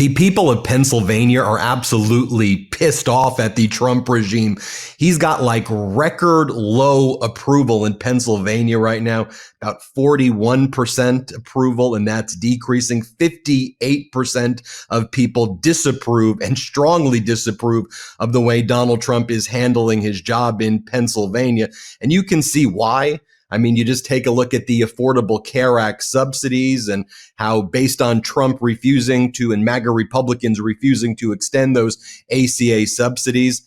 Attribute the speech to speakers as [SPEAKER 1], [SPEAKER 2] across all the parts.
[SPEAKER 1] The people of Pennsylvania are absolutely pissed off at the Trump regime. He's got like record low approval in Pennsylvania right now, about 41% approval, and that's decreasing. 58% of people disapprove and strongly disapprove of the way Donald Trump is handling his job in Pennsylvania. And you can see why. I mean, you just take a look at the Affordable Care Act subsidies and how, based on Trump refusing to and MAGA Republicans refusing to extend those ACA subsidies,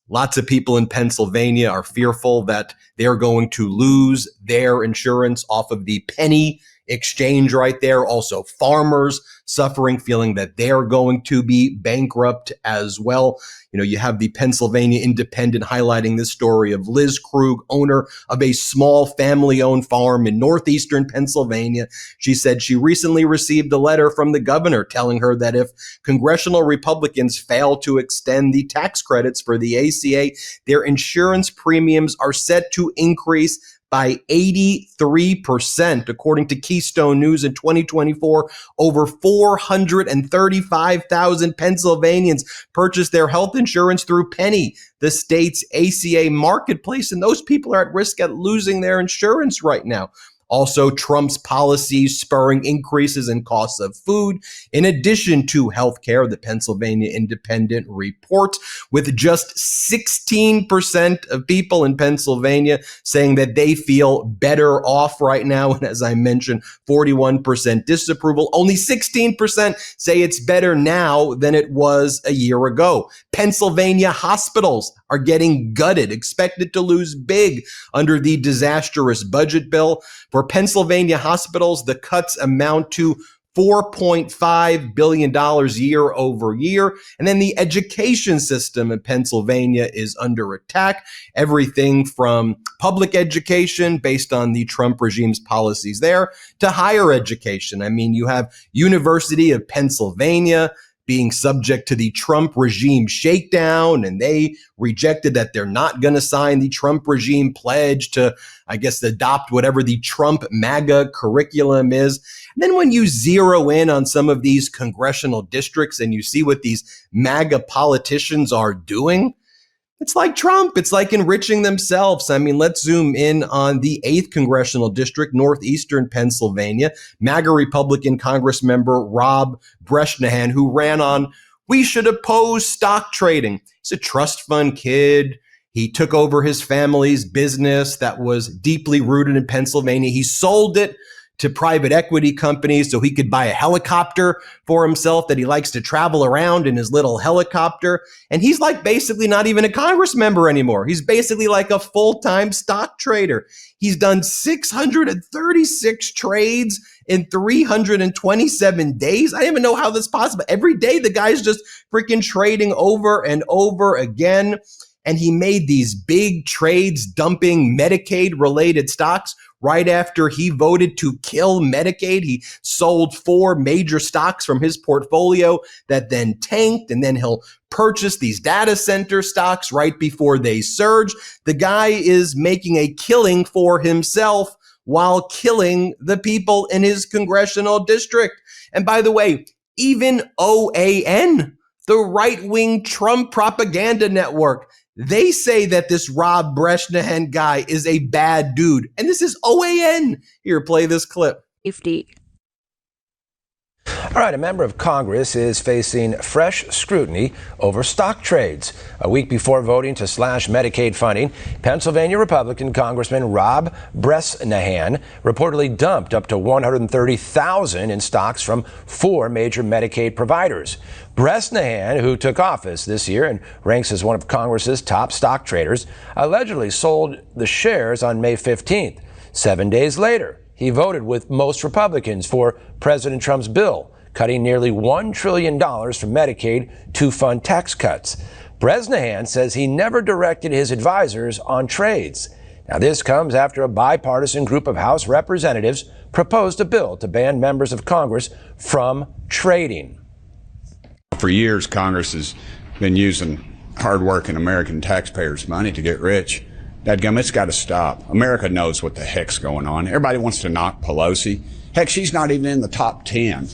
[SPEAKER 1] lots of people in Pennsylvania are fearful that they're going to lose their insurance off of the penny exchange right there. Also, farmers suffering, feeling that they're going to be bankrupt as well. You know, you have the Pennsylvania Independent highlighting this story of Liz Krug, owner of a small family-owned farm in northeastern Pennsylvania. She said she recently received a letter from the governor telling her that if congressional Republicans fail to extend the tax credits for the ACA, their insurance premiums are set to increase by 83%. According to Keystone News in 2024, over 435,000 Pennsylvanians purchased their health insurance through Penny, the state's ACA marketplace, and those people are at risk at losing their insurance right now. Also, Trump's policies spurring increases in costs of food, in addition to healthcare, the Pennsylvania Independent reports, with just 16% of people in Pennsylvania saying that they feel better off right now. And as I mentioned, 41% disapproval. Only 16% say it's better now than it was a year ago. Pennsylvania hospitals are getting gutted, expected to lose big under the disastrous budget bill. For Pennsylvania hospitals, the cuts amount to $4.5 billion year over year. And then the education system in Pennsylvania is under attack. Everything from public education based on the Trump regime's policies there to higher education. I mean, you have University of Pennsylvania being subject to the Trump regime shakedown, and they rejected that they're not going to sign the Trump regime pledge to, I guess, adopt whatever the Trump MAGA curriculum is. And then when you zero in on some of these congressional districts and you see what these MAGA politicians are doing, it's like Trump. It's like enriching themselves. I mean, let's zoom in on the 8th Congressional District, northeastern Pennsylvania. MAGA Republican Congress member Rob Breshnahan, who ran on, "We should oppose stock trading." He's a trust fund kid. He took over his family's business that was deeply rooted in Pennsylvania. He sold it to private equity companies so he could buy a helicopter for himself that he likes to travel around in his little helicopter. And he's like basically not even a Congress member anymore. He's basically like a full-time stock trader. He's done 636 trades in 327 days. I don't even know how that's possible. Every day the guy's just freaking trading over and over again. And he made these big trades dumping Medicaid-related stocks right after he voted to kill Medicaid. He sold 4 major stocks from his portfolio that then tanked, and then he'll purchase these data center stocks right before they surge. The guy is making a killing for himself while killing the people in his congressional district. And by the way, even OAN, the right-wing Trump propaganda network, they say that this Rob Breshnahan guy is a bad dude. And this is OAN. Here, play this clip.
[SPEAKER 2] All right, a member of Congress is facing fresh scrutiny over stock trades. A week before voting to slash Medicaid funding, Pennsylvania Republican Congressman Rob Breshnahan reportedly dumped up to $130,000 in stocks from 4 major Medicaid providers. Breshnahan, who took office this year and ranks as one of Congress's top stock traders, allegedly sold the shares on May 15th. 7 days later, he voted with most Republicans for President Trump's bill, cutting nearly $1 trillion from Medicaid to fund tax cuts. Breshnahan says he never directed his advisors on trades. Now, this comes after a bipartisan group of House representatives proposed a bill to ban members of Congress from trading.
[SPEAKER 3] For years, Congress has been using hardworking American taxpayers' money to get rich. Dadgum, it's got to stop. America knows what the heck's going on. Everybody wants to knock Pelosi. Heck, she's not even in the top 10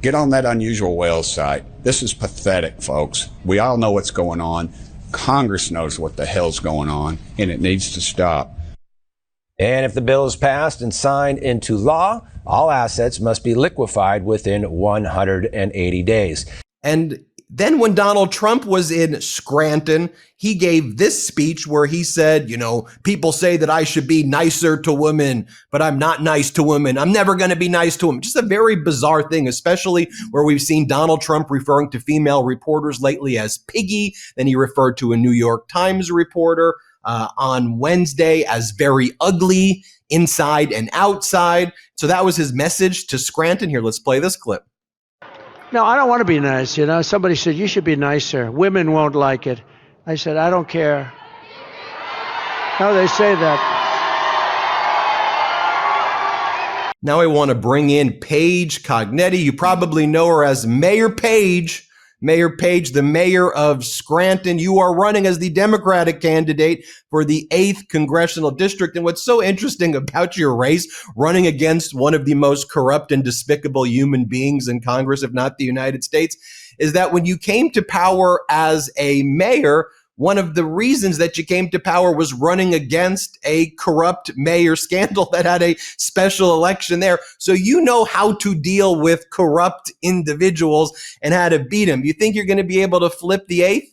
[SPEAKER 3] Get on that Unusual Whales site. This is pathetic, folks. We all know what's going on. Congress knows what the hell's going on, and it needs to stop.
[SPEAKER 2] And if the bill is passed and signed into law, all assets must be liquefied within 180 days.
[SPEAKER 1] And then when Donald Trump was in Scranton, he gave this speech where he said, you know, people say that I should be nicer to women, but I'm not nice to women. I'm never going to be nice to them. Just a very bizarre thing, especially where we've seen Donald Trump referring to female reporters lately as piggy. Then he referred to a New York Times reporter on Wednesday as very ugly inside and outside. So that was his message to Scranton. Here, let's play this clip.
[SPEAKER 4] No, I don't want to be nice. You know, somebody said, you should be nicer. Women won't like it. I said, I don't care. No, they say that.
[SPEAKER 1] Now I want to bring in Paige Cognetti. You probably know her as Mayor Paige. Mayor Paige, the mayor of Scranton. You are running as the Democratic candidate for the 8th Congressional District. And what's so interesting about your race, running against one of the most corrupt and despicable human beings in Congress, if not the United States, is that when you came to power as a mayor, one of the reasons that you came to power was running against a corrupt mayor scandal that had a special election there. So you know how to deal with corrupt individuals and how to beat them. You think you're going to be able to flip the 8th?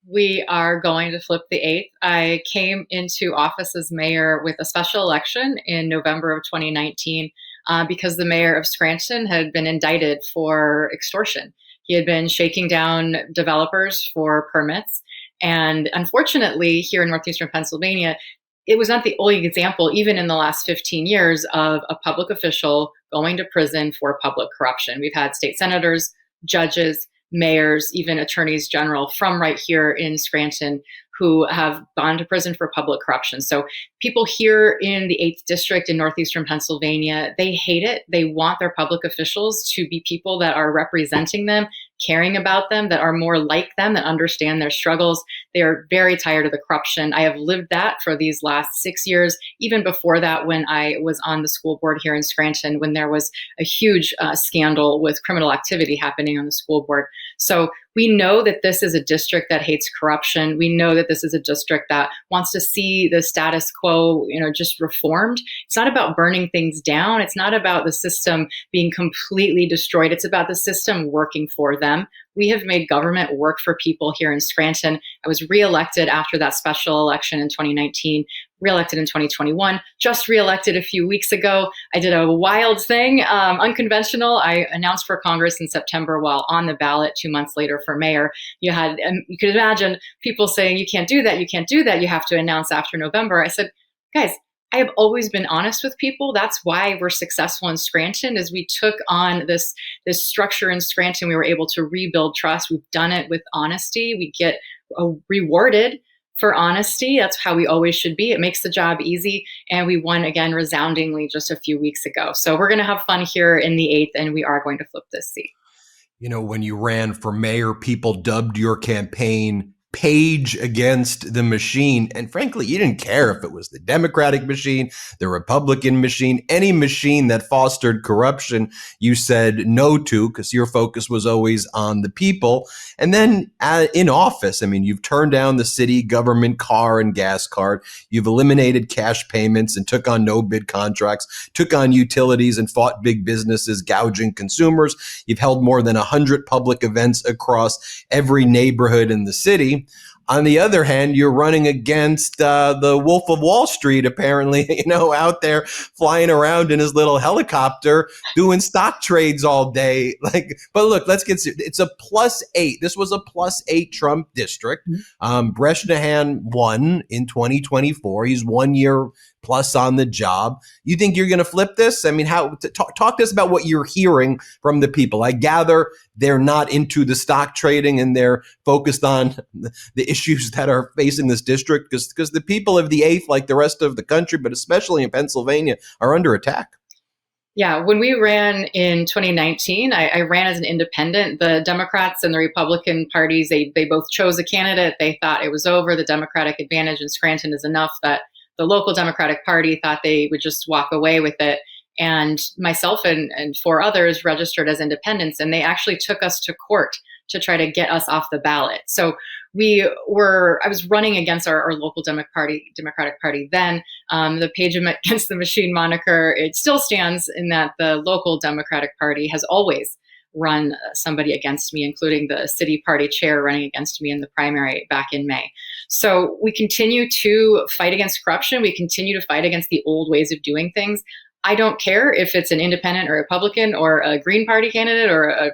[SPEAKER 5] We are going to flip the 8th. I came into office as mayor with a special election in November of 2019 because the mayor of Scranton had been indicted for extortion. He had been shaking down developers for permits. And unfortunately, here in northeastern Pennsylvania, it was not the only example, even in the last 15 years, of a public official going to prison for public corruption. We've had state senators, judges, mayors, even attorneys general from right here in Scranton who have gone to prison for public corruption. So people here in the 8th District in northeastern Pennsylvania, they hate it. They want their public officials to be people that are representing them, caring about them, that are more like them, that understand their struggles. They are very tired of the corruption. I have lived that for these last 6 years, even before that when I was on the school board here in Scranton, when there was a huge scandal with criminal activity happening on the school board. So we know that this is a district that hates corruption. We know that this is a district that wants to see the status quo, just reformed. It's not about burning things down. It's not about the system being completely destroyed. It's about the system working for them. We have made government work for people here in Scranton. I was reelected after that special election in 2019, reelected in 2021, just reelected a few weeks ago. I did a wild thing, unconventional. I announced for Congress in September while on the ballot 2 months later for mayor. You could imagine people saying, you can't do that, you can't do that, you have to announce after November. I said, guys, I have always been honest with people. That's why we're successful in Scranton, is we took on this structure in Scranton. We were able to rebuild trust. We've done it with honesty. We get rewarded for honesty. That's how we always should be. It makes the job easy. And we won again resoundingly just a few weeks ago. So we're going to have fun here in the 8th, and we are going to flip this seat.
[SPEAKER 1] You know, when you ran for mayor, people dubbed your campaign Paige against the machine. And frankly, you didn't care if it was the Democratic machine, the Republican machine, any machine that fostered corruption, you said no to, because your focus was always on the people. And then in office, I mean, you've turned down the city government car and gas card. You've eliminated cash payments and took on no bid contracts, took on utilities and fought big businesses gouging consumers. You've held more than 100 public events across every neighborhood in the city. On the other hand, you're running against the Wolf of Wall Street, apparently, out there flying around in his little helicopter doing stock trades all day. But look, let's get serious. It's a +8. This was a +8 Trump district. Breshnahan won in 2024. He's 1 year plus on the job. You think you're going to flip this? I mean, talk to us about what you're hearing from the people. I gather they're not into the stock trading and they're focused on the issues that are facing this district because the people of the 8th, like the rest of the country, but especially in Pennsylvania, are under attack.
[SPEAKER 5] Yeah, when we ran in 2019, I ran as an independent. The Democrats and the Republican parties, they both chose a candidate. They thought it was over. The Democratic advantage in Scranton is enough that the local Democratic Party thought they would just walk away with it. and myself and four others registered as independents, and they actually took us to court to try to get us off the ballot. So I was running against our local Democratic Party then. The Paige Against the Machine moniker, it still stands in that the local Democratic Party has always run somebody against me, including the city party chair running against me in the primary back in May. So we continue to fight against corruption. We continue to fight against the old ways of doing things. I don't care if it's an independent or Republican or a Green Party candidate or a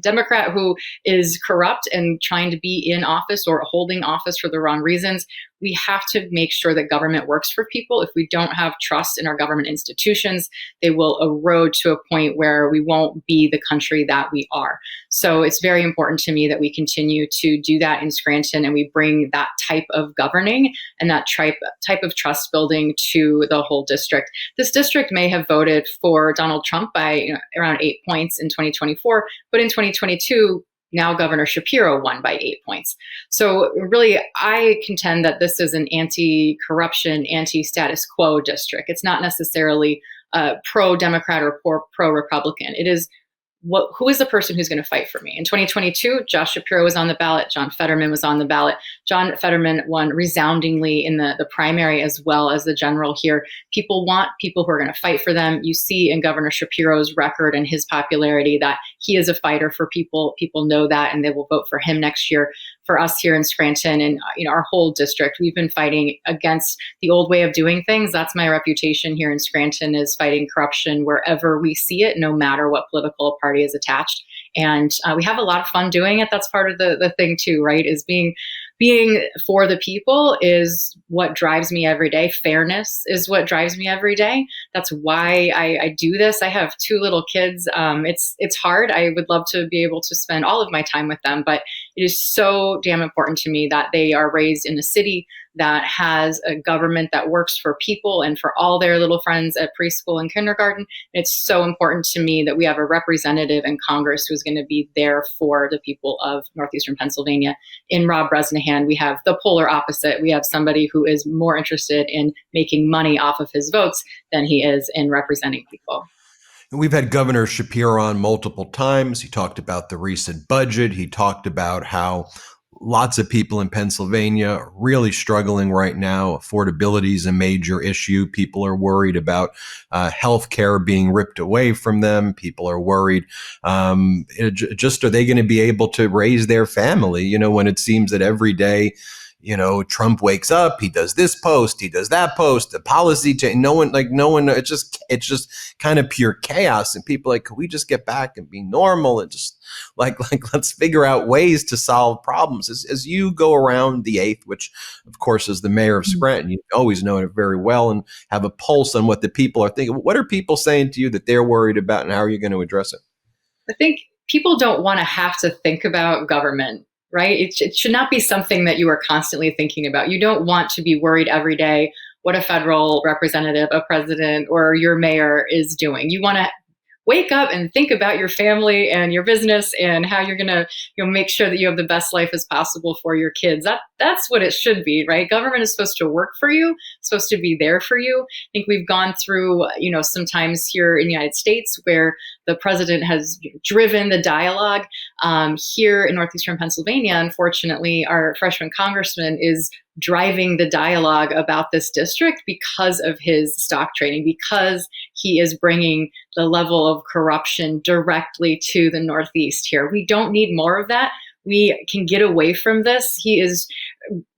[SPEAKER 5] Democrat who is corrupt and trying to be in office or holding office for the wrong reasons. We have to make sure that government works for people. If we don't have trust in our government institutions, they will erode to a point where we won't be the country that we are. So it's very important to me that we continue to do that in Scranton, and we bring that type of governing and that type of trust building to the whole district. This district may have voted for Donald Trump by around 8 points in 2024, but in 2022, now Governor Shapiro won by 8 points. So really, I contend that this is an anti-corruption, anti-status quo district. It's not necessarily pro-Democrat or pro-Republican. It is who is the person who's going to fight for me? In 2022, Josh Shapiro was on the ballot. John Fetterman was on the ballot. John Fetterman won resoundingly in the primary as well as the general here. People want people who are going to fight for them. You see in Governor Shapiro's record and his popularity that he is a fighter for people. People know that, and they will vote for him next year. For us here in Scranton and our whole district, we've been fighting against the old way of doing things. That's my reputation here in Scranton, is fighting corruption wherever we see it, no matter what political party is attached. And we have a lot of fun doing it. That's part of the thing too, right? Is being for the people is what drives me every day. Fairness is what drives me every day. That's why I do this. I have 2 little kids. It's hard. I would love to be able to spend all of my time with them, but it is so damn important to me that they are raised in a city that has a government that works for people and for all their little friends at preschool and kindergarten. It's so important to me that we have a representative in Congress who's going to be there for the people of northeastern Pennsylvania. In Rob Breshnahan, we have the polar opposite. We have somebody who is more interested in making money off of his votes than he is in representing people.
[SPEAKER 1] We've had Governor Shapiro on multiple times. He talked about the recent budget. He talked about how lots of people in Pennsylvania are really struggling right now. Affordability is a major issue. People are worried about health care being ripped away from them. People are worried, just are they going to be able to raise their family, when it seems that every day, Trump wakes up, he does this post, he does that post, the policy change. No one, it's just kind of pure chaos. And people are like, can we just get back and be normal and just let's figure out ways to solve problems. As you go around the 8th, which of course is the mayor of Scranton, you always know it very well and have a pulse on what the people are thinking. What are people saying to you that they're worried about, and how are you going to address it?
[SPEAKER 5] I think people don't want to have to think about government. Right? It should not be something that you are constantly thinking about. You don't want to be worried every day what a federal representative, a president, or your mayor is doing. You want to wake up and think about your family and your business and how you're going to make sure that you have the best life as possible for your kids. That's what it should be, right? Government is supposed to work for you, supposed to be there for you. I think we've gone through, sometimes here in the United States where the president has driven the dialogue. Here in northeastern Pennsylvania, unfortunately, our freshman congressman is driving the dialogue about this district because of his stock trading, because he is bringing the level of corruption directly to the Northeast here. We don't need more of that. We can get away from this. He is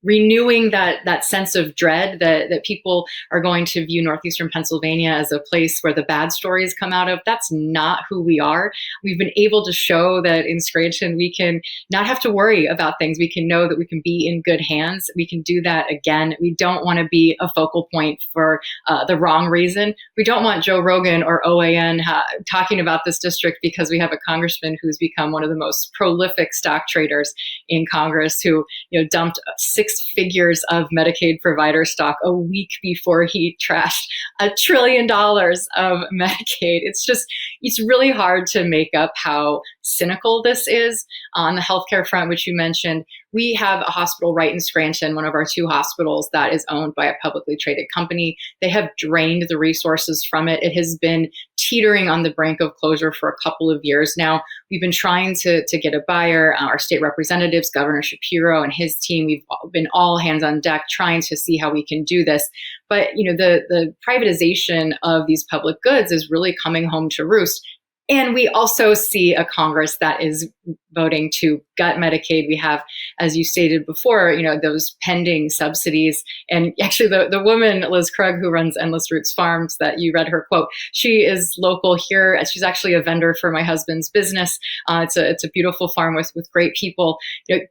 [SPEAKER 5] renewing that sense of dread that people are going to view northeastern Pennsylvania as a place where the bad stories come out of. That's not who we are. We've been able to show that in Scranton we can not have to worry about things. We can know that we can be in good hands. We can do that again. We don't want to be a focal point for the wrong reason. We don't want Joe Rogan or OAN talking about this district because we have a congressman who's become one of the most prolific stock traders in Congress, who dumped 6 figures of Medicaid provider stock a week before he trashed $1 trillion of Medicaid. It's really hard to make up how cynical this is. On the healthcare front, which you mentioned, We have a hospital right in Scranton, one of our 2 hospitals that is owned by a publicly traded company. They have drained the resources from it. It has been teetering on the brink of closure for a couple of years now. We've been trying to get a buyer. Our state representatives, Governor Shapiro and his team, we've been all hands on deck trying to see how we can do this. But the privatization of these public goods is really coming home to roost. And we also see a Congress that is voting to gut Medicaid. We have, as you stated before, those pending subsidies. And actually the woman, Liz Krug, who runs Endless Roots Farms, that you read her quote, she is local here. She's actually a vendor for my husband's business. It's a beautiful farm with great people.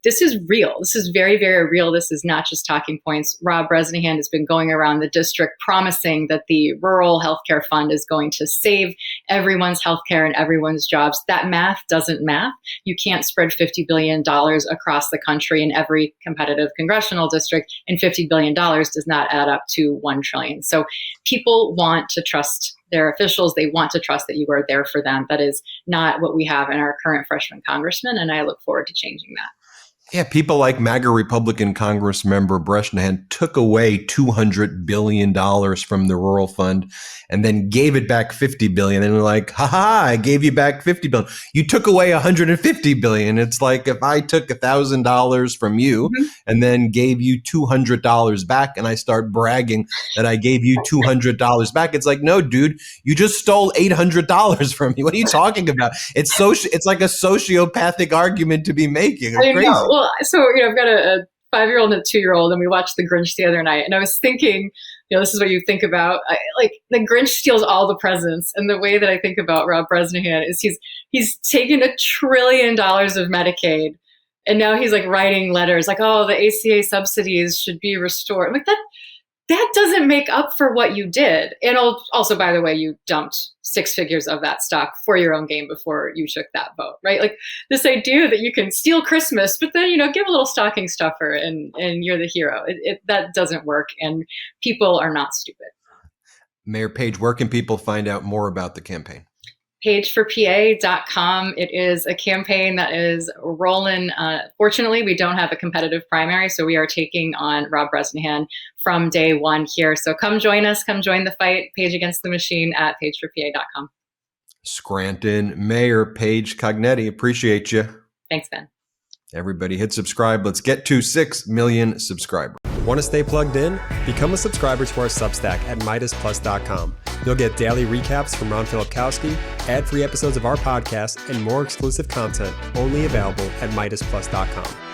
[SPEAKER 5] This is real. This is very, very real. This is not just talking points. Rob Breshnahan has been going around the district promising that the rural healthcare fund is going to save everyone's healthcare and everyone's jobs. That math doesn't math. You can't spread $50 billion across the country in every competitive congressional district, and $50 billion does not add up to $1 trillion. So people want to trust their officials. They want to trust that you are there for them. That is not what we have in our current freshman congressman, and I look forward to changing that.
[SPEAKER 1] Yeah, people like MAGA Republican Congress member Breshnahan took away $200 billion from the rural fund and then gave it back $50 billion. And they're like, I gave you back $50 billion. You took away $150 billion. It's like if I took $1,000 from you and then gave you $200 back, and I start bragging that I gave you $200 back. It's like, no, dude, you just stole $800 from me. What are you talking about? It's like a sociopathic argument to be making. It's crazy.
[SPEAKER 5] Well, so I've got a 5-year-old and a 2-year-old, and we watched The Grinch the other night, and I was thinking, this is what you think about. Like the Grinch steals all the presents, and the way that I think about Rob Breshnahan is he's taken $1 trillion of Medicaid, and now he's like writing letters like, oh, the ACA subsidies should be restored. I'm like, that doesn't make up for what you did. And also, by the way, you dumped 6 figures of that stock for your own gain before you took that vote, right? Like this idea that you can steal Christmas, but then, give a little stocking stuffer and you're the hero. That doesn't work, and people are not stupid.
[SPEAKER 1] Mayor Paige, where can people find out more about the campaign?
[SPEAKER 5] pageforpa.com. It is a campaign that is rolling. Fortunately, we don't have a competitive primary, so we are taking on Rob Breshnahan from day one here. So come join us. Come join the fight. Page Against the Machine at pageforpa.com.
[SPEAKER 1] Scranton Mayor Paige Cognetti, appreciate you.
[SPEAKER 5] Thanks, Ben.
[SPEAKER 1] Everybody hit subscribe. Let's get to 6 million subscribers.
[SPEAKER 6] Want to stay plugged in? Become a subscriber to our Substack at MeidasPlus.com. You'll get daily recaps from Ron Filipkowski, ad-free episodes of our podcast, and more exclusive content only available at MeidasPlus.com.